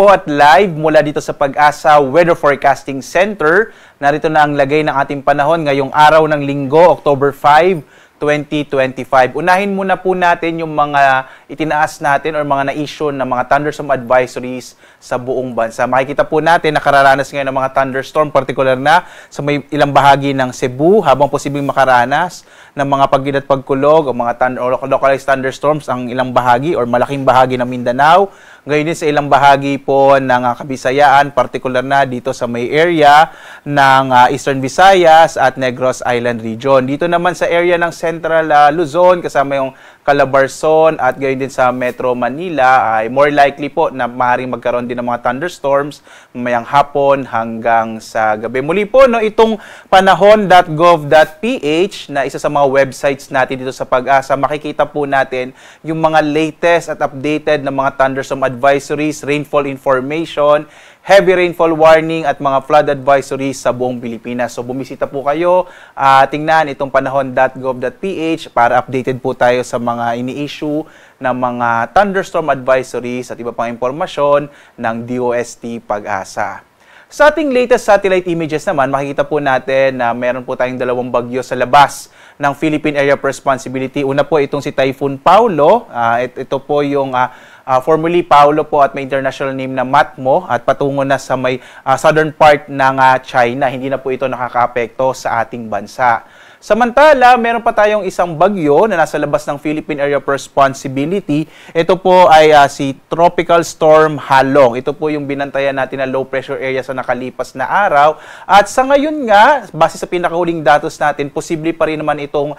at live mula dito sa Pag-asa Weather Forecasting Center. Narito na ang lagay ng ating panahon ngayong araw ng Linggo, October 5, 2025. Unahin muna po natin yung mga itinaas natin or mga na-issue na mga thunderstorm advisories sa buong bansa. Makikita po natin na kararanas ngayon ng mga thunderstorm, particular na sa may ilang bahagi ng Cebu, habang posibleng makaranas ng mga paggilat pagkulog o mga localized thunderstorms ang ilang bahagi or malaking bahagi ng Mindanao. Ngayon din sa ilang bahagi po ng Kabisayaan, particular na dito sa may area ng Eastern Visayas at Negros Island Region. Dito naman sa area ng Central Luzon, kasama yung Calabarzon at gayon din sa Metro Manila, ay more likely po na maaaring magkaroon din ng mga thunderstorms mamayang hapon hanggang sa gabi. Muli po, no, itong panahon.gov.ph na isa sa mga websites natin dito sa Pag-asa, makikita po natin yung mga latest at updated na mga thunderstorm advisories, rainfall information, heavy rainfall warning at mga flood advisories sa buong Pilipinas. So bumisita po kayo, tingnan itong panahon.gov.ph para updated po tayo sa mga ini-issue ng mga thunderstorm advisories at iba pang impormasyon ng DOST Pag-asa. Sa ating latest satellite images naman, makikita po natin na meron po tayong dalawang bagyo sa labas ng Philippine Area of Responsibility. Una po itong si Typhoon Paulo. Ito po yung formerly Paulo po at may international name na Matmo at patungo na sa may southern part ng China. Hindi na po ito nakakaapekto sa ating bansa. Samantala, meron pa tayong isang bagyo na nasa labas ng Philippine Area of Responsibility. Ito po ay si Tropical Storm Halong. Ito po yung binantayan natin na low pressure area sa nakalipas na araw. At sa ngayon nga, base sa pinakahuling datos natin, posible pa rin naman itong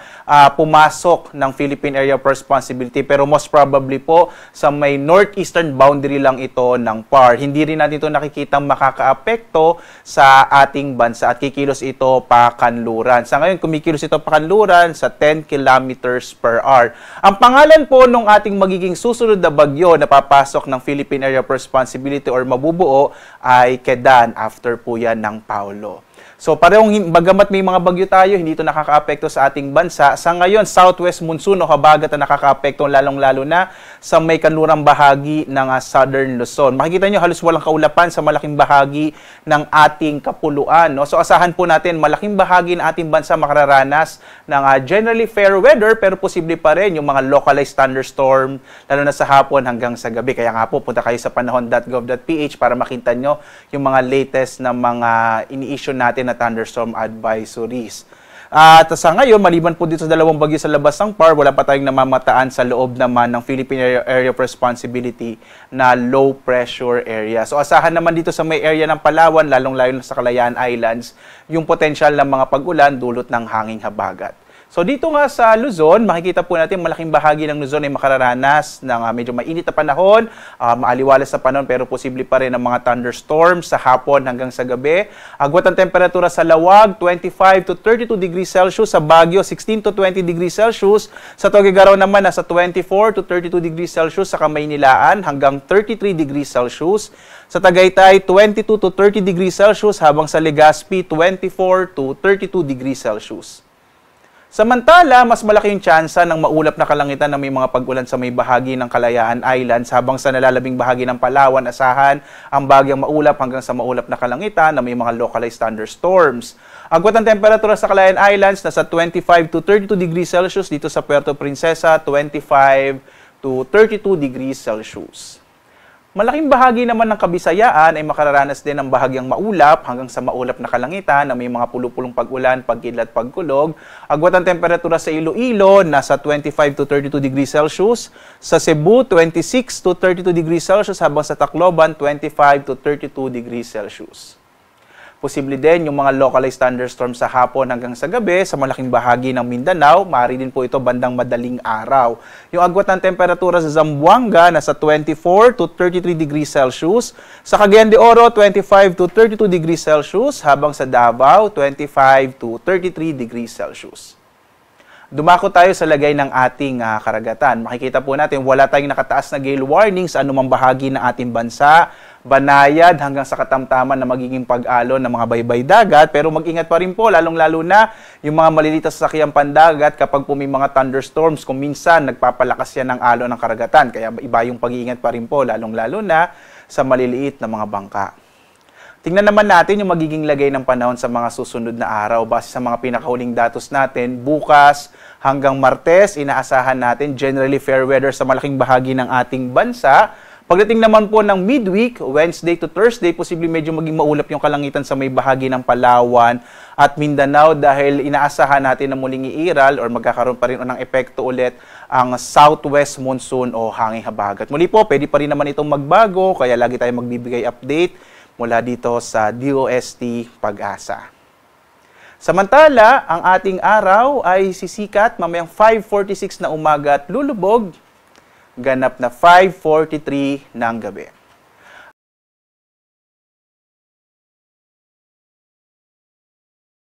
pumasok ng Philippine Area of Responsibility. Pero most probably po, sa may northeastern boundary lang ito ng PAR. Hindi rin natin ito nakikitang makakaapekto sa ating bansa at kikilos ito pa kanluran. Sa ngayon, kumikilos ito pakanluran sa 10 kilometers per hour. Ang pangalan po ng ating magiging susunod na bagyo na papasok ng Philippine Area of Responsibility or mabubuo ay Kedan, after po yan ng Paulo. So parehong bagamat may mga bagyo tayo, hindi ito nakakaapekto sa ating bansa. Sa ngayon, southwest monsoon o habagat na nakakaapekto lalong-lalo na sa may kanlurang bahagi ng southern Luzon. Makikita nyo halos walang kaulapan sa malaking bahagi ng ating kapuluan. No? So asahan po natin malaking bahagi ng ating bansa makararanas ng generally fair weather, pero posible pa rin yung mga localized thunderstorm lalo na sa hapon hanggang sa gabi. Kaya nga po, punta kayo sa panahon.gov.ph para makita nyo yung mga latest na mga ini-issue natin na thunderstorm advisories. At sa ngayon, maliban po dito sa dalawang bagyo sa labas ng PAR, wala pa tayong namamataan sa loob naman ng Philippine Area of Responsibility na low pressure area. So asahan naman dito sa may area ng Palawan, lalong-lalo sa Kalayaan Islands, yung potential ng mga pag-ulan dulot ng hanging habagat. So dito nga sa Luzon, makikita po natin malaking bahagi ng Luzon ay makararanas ng medyo mainit na panahon, maaliwalas na panahon pero posible pa rin ang mga thunderstorms sa hapon hanggang sa gabi. Agwat ang temperatura sa Lawag, 25 to 32 degrees Celsius. Sa Baguio, 16 to 20 degrees Celsius. Sa Tuguegarao naman, nasa 24 to 32 degrees Celsius. Sa Kamaynilaan, hanggang 33 degrees Celsius. Sa Tagaytay, 22 to 30 degrees Celsius. Habang sa Legazpi, 24 to 32 degrees Celsius. Samantala, mas malaki yung tsansa ng maulap na kalangitan na may mga pag-ulan sa may bahagi ng Kalayaan Islands, habang sa nalalabing bahagi ng Palawan, asahan ang bagyang maulap hanggang sa maulap na kalangitan na may mga localized thunderstorms. Agwat ang temperatura sa Kalayaan Islands, nasa 25 to 32 degrees Celsius. Dito sa Puerto Princesa, 25 to 32 degrees Celsius. Malaking bahagi naman ng Kabisayaan ay makararanas din ng bahagyang maulap hanggang sa maulap na kalangitan na may mga pulupulong pag-ulan, pagkidlat, pagkulog. Agwat ang temperatura sa Iloilo, nasa 25 to 32 degrees Celsius. Sa Cebu, 26 to 32 degrees Celsius. Habang sa Tacloban, 25 to 32 degrees Celsius. Posible din yung mga localized thunderstorms sa hapon hanggang sa gabi sa malaking bahagi ng Mindanao. Maaari din po ito bandang madaling araw. Yung agwat ng temperatura sa Zamboanga nasa 24 to 33 degrees Celsius. Sa Cagayan de Oro, 25 to 32 degrees Celsius. Habang sa Davao, 25 to 33 degrees Celsius. Dumako tayo sa lagay ng ating karagatan. Makikita po natin wala tayong nakataas na gale warning sa anumang bahagi ng ating bansa. Banayad hanggang sa katamtaman na magiging pag-alon ng mga baybay dagat, pero mag-ingat pa rin po, lalong-lalo na yung mga maliliit na sasakyang pandagat kapag po may mga thunderstorms, kung minsan nagpapalakas yan ng alon ng karagatan, kaya iba yung pag-iingat pa rin po, lalong-lalo na sa maliliit na mga bangka. Tingnan naman natin yung magiging lagay ng panahon sa mga susunod na araw. Base sa mga pinakahuling datos natin, bukas hanggang Martes, inaasahan natin generally fair weather sa malaking bahagi ng ating bansa. Pagdating naman po ng midweek, Wednesday to Thursday, posibleng medyo maging maulap yung kalangitan sa may bahagi ng Palawan at Mindanao dahil inaasahan natin na muling iiral or magkakaroon pa rin ng epekto ulit ang southwest monsoon o hanging habagat. Muli po, pwede pa rin naman itong magbago, kaya lagi tayong magbibigay update mula dito sa DOST Pag-asa. Samantala, ang ating araw ay sisikat mamayang 5:46 na umaga at lulubog, ganap na 5:43 ng gabi.